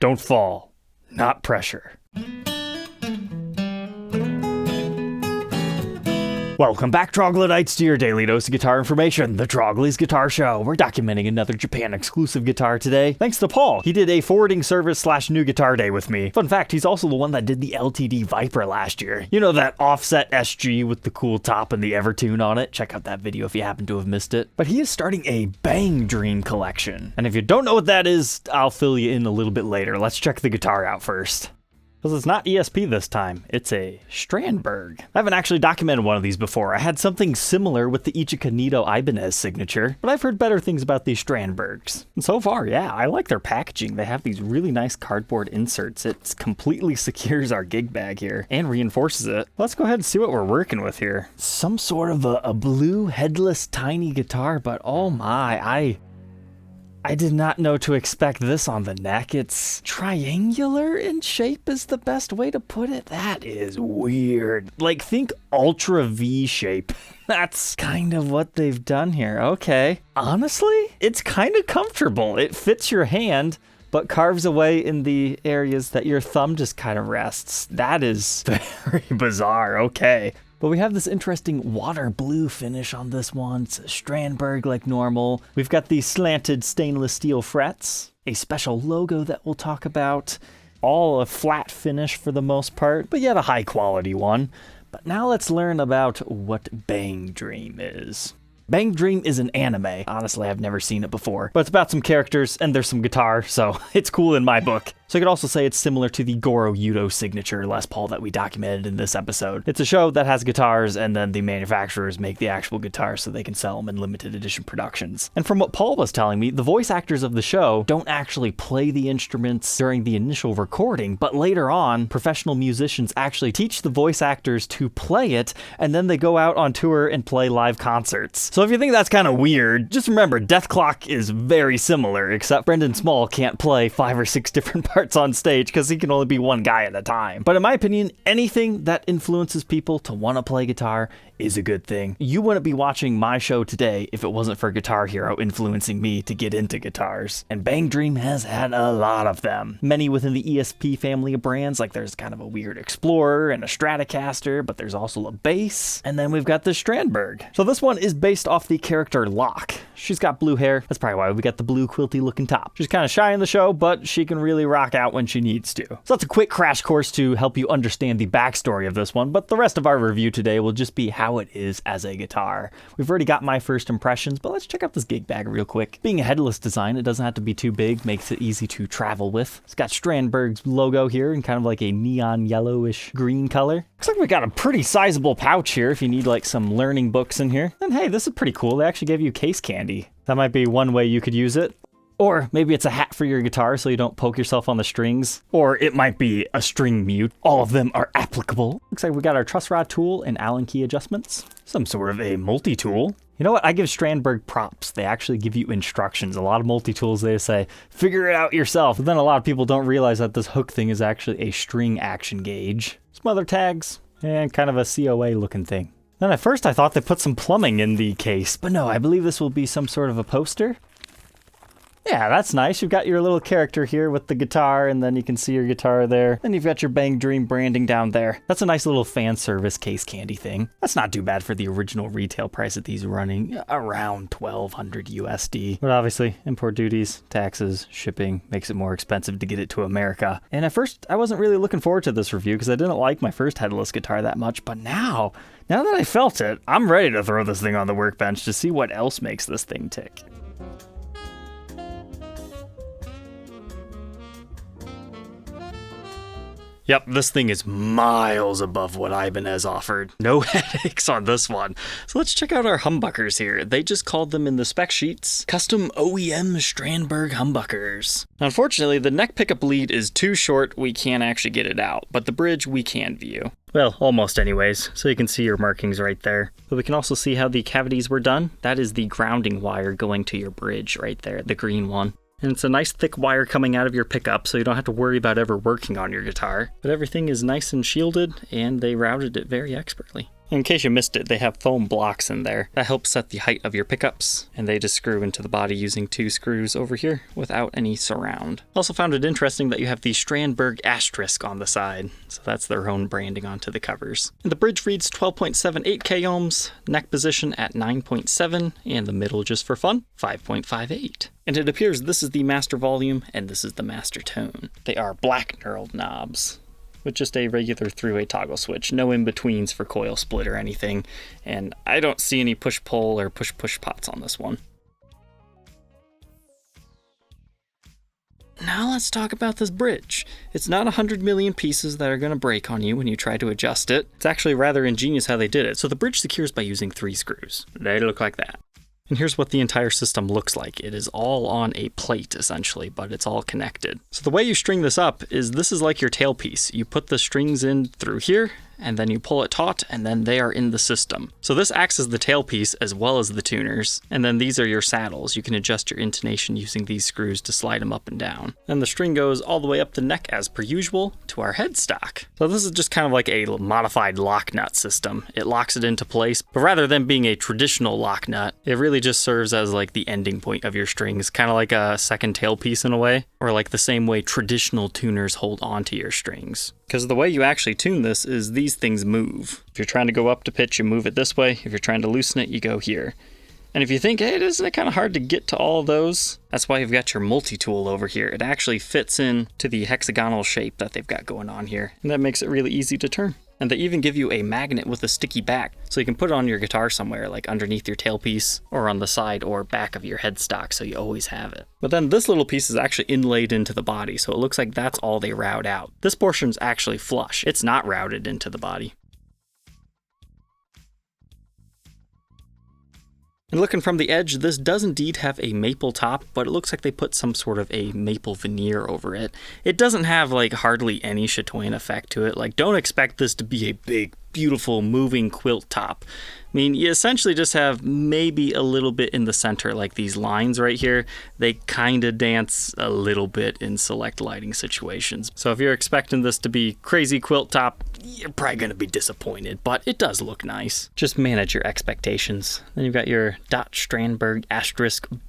Don't fall. Not pressure. Welcome back, Troglodytes, to your daily dose of guitar information, the Trogly's Guitar Show. We're documenting another Japan-exclusive guitar today, thanks to Paul. He did a forwarding service / new guitar day with me. Fun fact, he's also the one that did the LTD Viper last year. You know, that offset SG with the cool top and the Evertune on it? Check out that video if you happen to have missed it. But he is starting a BanG Dream collection. And if you don't know what that is, I'll fill you in a little bit later. Let's check the guitar out first. Because it's not ESP this time, it's a Strandberg. I haven't actually documented one of these before. I had something similar with the Ichika Nito Ibanez signature, but I've heard better things about these Strandbergs. And so far, yeah, I like their packaging. They have these really nice cardboard inserts. It completely secures our gig bag here and reinforces it. Let's go ahead and see what we're working with here. Some sort of a blue headless tiny guitar, but oh my, I did not know to expect this on the neck. It's triangular in shape is the best way to put it. That is weird. Like, think ultra V shape. That's kind of what they've done here. Okay. Honestly, it's kind of comfortable. It fits your hand, but carves away in the areas that your thumb just kind of rests. That is very bizarre. Okay. But we have this interesting water blue finish on this one. It's a Strandberg like normal. We've got these slanted stainless steel frets, a special logo that we'll talk about, all a flat finish for the most part, but yet a high quality one. But now let's learn about what BanG Dream is. BanG Dream is an anime. Honestly, I've never seen it before, but it's about some characters and there's some guitar, so it's cool in my book. So you could also say it's similar to the Goryo Yuto signature Les Paul that we documented in this episode. It's a show that has guitars and then the manufacturers make the actual guitars so they can sell them in limited edition productions. And from what Paul was telling me, the voice actors of the show don't actually play the instruments during the initial recording, but later on, professional musicians actually teach the voice actors to play it, and then they go out on tour and play live concerts. So if you think that's kind of weird, just remember Death Clock is very similar, except Brendan Small can't play 5 or 6 different parts on stage because he can only be one guy at a time. But in my opinion, anything that influences people to want to play guitar is a good thing. You wouldn't be watching my show today if it wasn't for Guitar Hero influencing me to get into guitars. And BanG Dream has had a lot of them. Many within the ESP family of brands, like there's kind of a weird Explorer and a Stratocaster, but there's also a bass. And then we've got the Strandberg. So this one is based off the character Locke. She's got blue hair. That's probably why we got the blue quilty looking top. She's kind of shy in the show, but she can really rock out when she needs to. So that's a quick crash course to help you understand the backstory of this one, but the rest of our review today will just be how it is as a guitar. We've already got my first impressions, but let's check out this gig bag real quick. Being a headless design, it doesn't have to be too big, makes it easy to travel with. It's got Strandberg's logo here in kind of like a neon yellowish green color. Looks like we got a pretty sizable pouch here if you need like some learning books in here. And hey, this is pretty cool. They actually give you case candy. That might be one way you could use it. Or maybe it's a hat for your guitar so you don't poke yourself on the strings. Or it might be a string mute. All of them are applicable. Looks like we got our truss rod tool and Allen key adjustments. Some sort of a multi-tool. You know what? I give Strandberg props. They actually give you instructions. A lot of multi-tools, they say, figure it out yourself. But then a lot of people don't realize that this hook thing is actually a string action gauge. Some other tags and kind of a COA looking thing. Then at first I thought they put some plumbing in the case, but no, I believe this will be some sort of a poster. Yeah, that's nice. You've got your little character here with the guitar, and then you can see your guitar there. Then you've got your BanG Dream branding down there. That's a nice little fan service case candy thing. That's not too bad for the original retail price that these are running, around $1,200 USD. But obviously, import duties, taxes, shipping makes it more expensive to get it to America. And at first, I wasn't really looking forward to this review because I didn't like my first headless guitar that much, but now that I felt it, I'm ready to throw this thing on the workbench to see what else makes this thing tick. Yep, this thing is miles above what Ibanez offered. No headaches on this one. So let's check out our humbuckers here. They just called them in the spec sheets custom OEM Strandberg humbuckers. Unfortunately, the neck pickup lead is too short, we can't actually get it out, but the bridge we can view. Well, almost anyways, so you can see your markings right there. But we can also see how the cavities were done. That is the grounding wire going to your bridge right there, the green one. And it's a nice thick wire coming out of your pickup, so you don't have to worry about ever working on your guitar. But everything is nice and shielded, and they routed it very expertly. In case you missed it, they have foam blocks in there. That helps set the height of your pickups, and they just screw into the body using 2 screws over here without any surround. Also found it interesting that you have the Strandberg asterisk on the side, so that's their own branding onto the covers. And the bridge reads 12.78 k ohms, neck position at 9.7, and the middle, just for fun, 5.58. And it appears this is the master volume and this is the master tone. They are black knurled knobs with just a regular 3-way toggle switch, no in-betweens for coil split or anything, and I don't see any push-pull or push-push pots on this one. Now let's talk about this bridge. It's not 100 million pieces that are going to break on you when you try to adjust it. It's actually rather ingenious how they did it. So the bridge secures by using 3 screws. They look like that. And here's what the entire system looks like. It is all on a plate, essentially, but it's all connected. So the way you string this up is this is like your tailpiece. You put the strings in through here, and then you pull it taut, and then they are in the system. So this acts as the tailpiece as well as the tuners, and then these are your saddles. You can adjust your intonation using these screws to slide them up and down. And the string goes all the way up the neck as per usual to our headstock. So this is just kind of like a modified lock nut system. It locks it into place, but rather than being a traditional lock nut, it really just serves as like the ending point of your strings, kind of like a second tailpiece in a way, or like the same way traditional tuners hold onto your strings. Because the way you actually tune this is these things move. If you're trying to go up to pitch, you move it this way. If you're trying to loosen it, you go here. And if you think, hey, isn't it kind of hard to get to all of those? That's why you've got your multi-tool over here. It actually fits in to the hexagonal shape that they've got going on here. And that makes it really easy to turn. And they even give you a magnet with a sticky back, so you can put it on your guitar somewhere, like underneath your tailpiece, or on the side or back of your headstock, so you always have it. But then this little piece is actually inlaid into the body, so it looks like that's all they route out. This portion's actually flush. It's not routed into the body. And looking from the edge, this does indeed have a maple top, but it looks like they put some sort of a maple veneer over it. It doesn't have like hardly any chatoyant effect to it. Like, don't expect this to be a big, beautiful, moving quilt top. I mean, you essentially just have maybe a little bit in the center, like these lines right here. They kind of dance a little bit in select lighting situations. So if you're expecting this to be crazy quilt top, you're probably going to be disappointed, but it does look nice. Just manage your expectations. Then you've got your Strandberg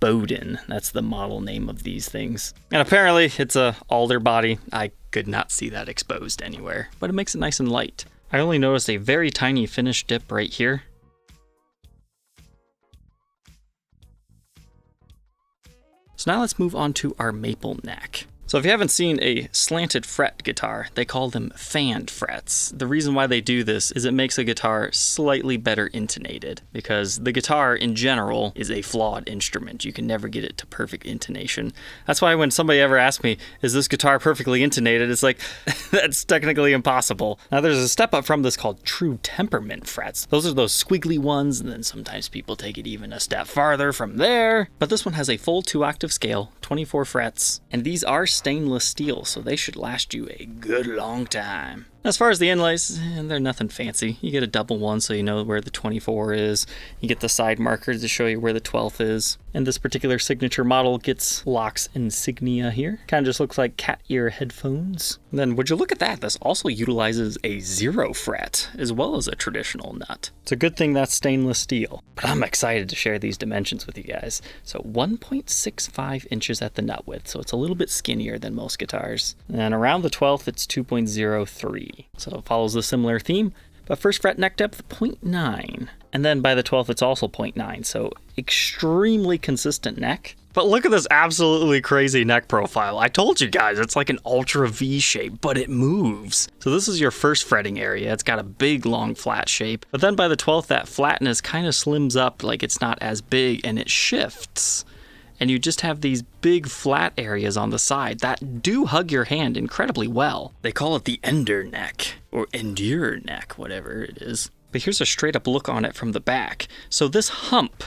Boden. That's the model name of these things. And apparently it's a alder body. I could not see that exposed anywhere, but it makes it nice and light. I only noticed a very tiny finish dip right here. So now let's move on to our maple neck. So if you haven't seen a slanted fret guitar, they call them fanned frets. The reason why they do this is it makes a guitar slightly better intonated, because the guitar in general is a flawed instrument. You can never get it to perfect intonation. That's why when somebody ever asks me, is this guitar perfectly intonated? It's like, that's technically impossible. Now there's a step up from this called true temperament frets. Those are those squiggly ones, and then sometimes people take it even a step farther from there. But this one has a full 2-octave scale, 24 frets, and these are stainless steel, so they should last you a good long time. As far as the inlays, they're nothing fancy. You get a double one so you know where the 24 is. You get the side markers to show you where the 12th is. And this particular signature model gets Locke's insignia here. Kind of just looks like cat ear headphones. And then would you look at that, this also utilizes a 0 fret as well as a traditional nut. It's a good thing that's stainless steel. But I'm excited to share these dimensions with you guys. So 1.65 inches at the nut width, so it's a little bit skinnier than most guitars. And around the 12th, it's 2.03. So it follows a similar theme, but first fret neck depth 0.9, and then by the 12th it's also 0.9, so extremely consistent neck. But look at this absolutely crazy neck profile. I told you guys, it's like an ultra V shape, but it moves. So this is your first fretting area. It's got a big long flat shape, but then by the 12th that flatness kind of slims up, like it's not as big, and it shifts. And you just have these big flat areas on the side that do hug your hand incredibly well. They call it the Endurneck, or Endurneck, whatever it is. But here's a straight up look on it from the back. So this hump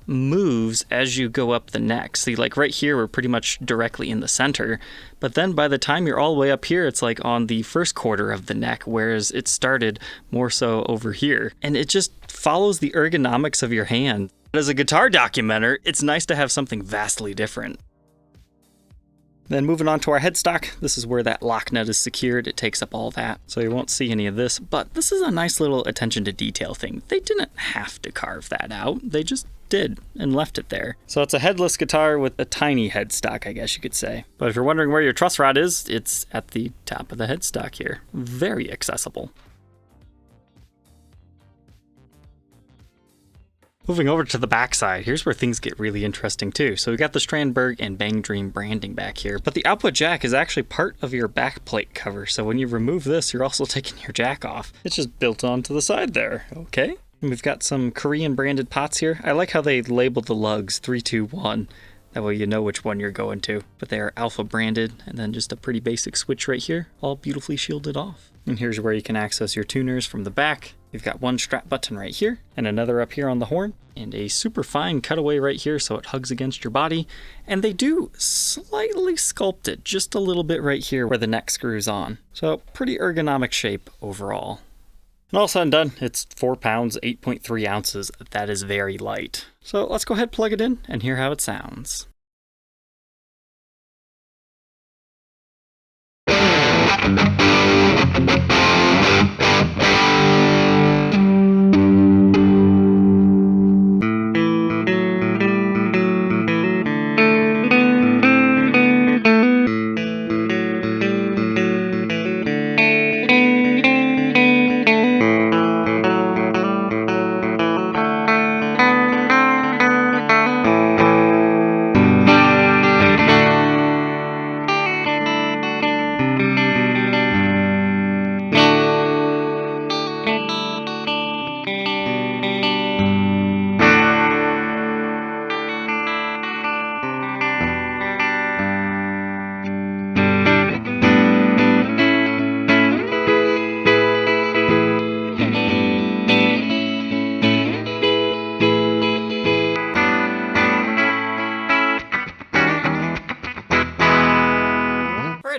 moves as you go up the neck. See, like right here, we're pretty much directly in the center. But then by the time you're all the way up here, it's like on the first quarter of the neck, whereas it started more so over here. And it just follows the ergonomics of your hand. As a guitar documenter, it's nice to have something vastly different. Then moving on to our headstock, this is where that lock nut is secured. It takes up all that, so you won't see any of this, but this is a nice little attention to detail thing. They didn't have to carve that out, they just did and left it there. So it's a headless guitar with a tiny headstock, I guess you could say. But if you're wondering where your truss rod is, it's at the top of the headstock here. Very accessible. Moving over to the backside, here's where things get really interesting too. So we got the Strandberg and BanG Dream branding back here, but the output jack is actually part of your back plate cover. So when you remove this, you're also taking your jack off. It's just built onto the side there, okay? And we've got some Korean branded pots here. I like how they labeled the lugs 3, 2, 1. That way you know which one you're going to. But they are alpha branded, and then just a pretty basic switch right here, all beautifully shielded off. And here's where you can access your tuners from the back. You've got one strap button right here, and another up here on the horn, and a super fine cutaway right here so it hugs against your body. And they do slightly sculpt it just a little bit right here where the neck screws on. So pretty ergonomic shape overall. And all said and done, it's 4 pounds, 8.3 ounces. That is very light. So let's go ahead, plug it in, and hear how it sounds.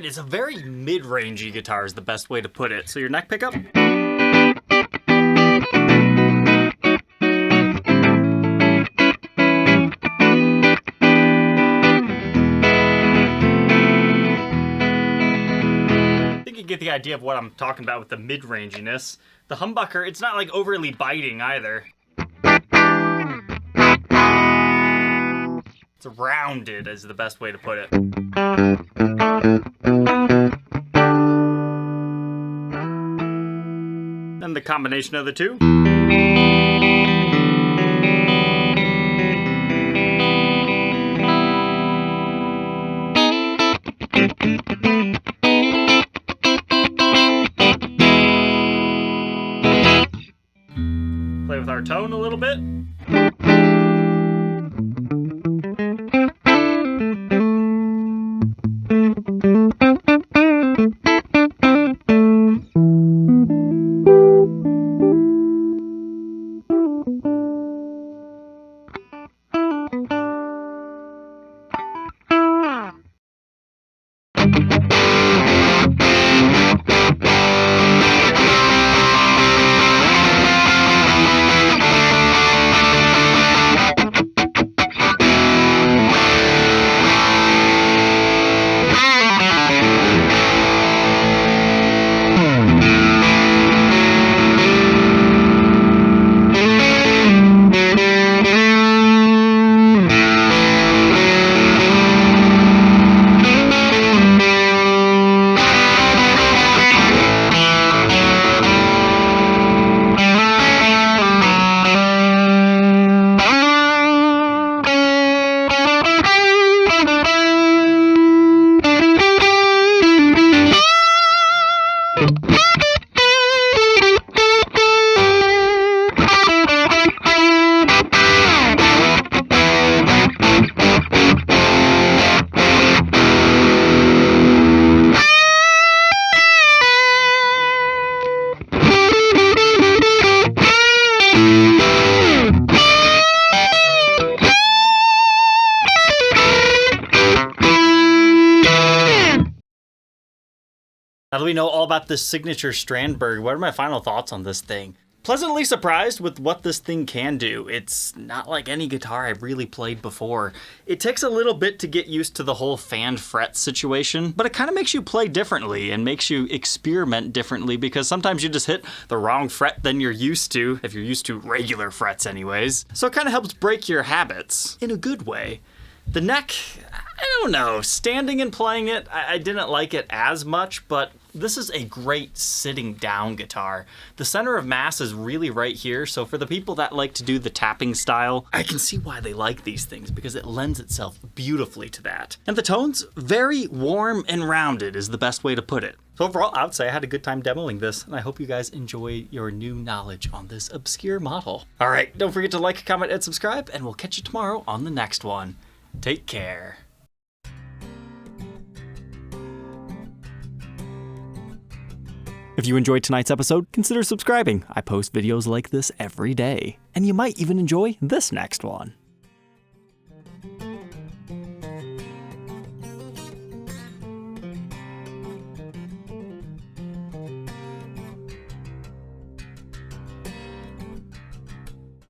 It's a very mid-rangey guitar is the best way to put it. So your neck pickup. I think you get the idea of what I'm talking about with the mid-ranginess. The humbucker, it's not like overly biting either. It's rounded is the best way to put it. And the combination of the two. Play with our tone a little bit. Now that we know all about this signature Strandberg, what are my final thoughts on this thing? pleasantly surprised with what this thing can do. It's not like any guitar I've really played before. It takes a little bit to get used to the whole fanned fret situation, but it kind of makes you play differently and makes you experiment differently because sometimes you just hit the wrong fret than you're used to, if you're used to regular frets anyways. So it kind of helps break your habits in a good way. The neck, I don't know, standing and playing it, I didn't like it as much, but this is a great sitting down guitar. The center of mass is really right here, so for the people that like to do the tapping style, I can see why they like these things because it lends itself beautifully to that. And the tones, very warm and rounded is the best way to put it. So overall, I would say I had a good time demoing this, and I hope you guys enjoy your new knowledge on this obscure model. All right, don't forget to like, comment, and subscribe, and we'll catch you tomorrow on the next one. Take care. If you enjoyed tonight's episode, consider subscribing. I post videos like this every day. And you might even enjoy this next one.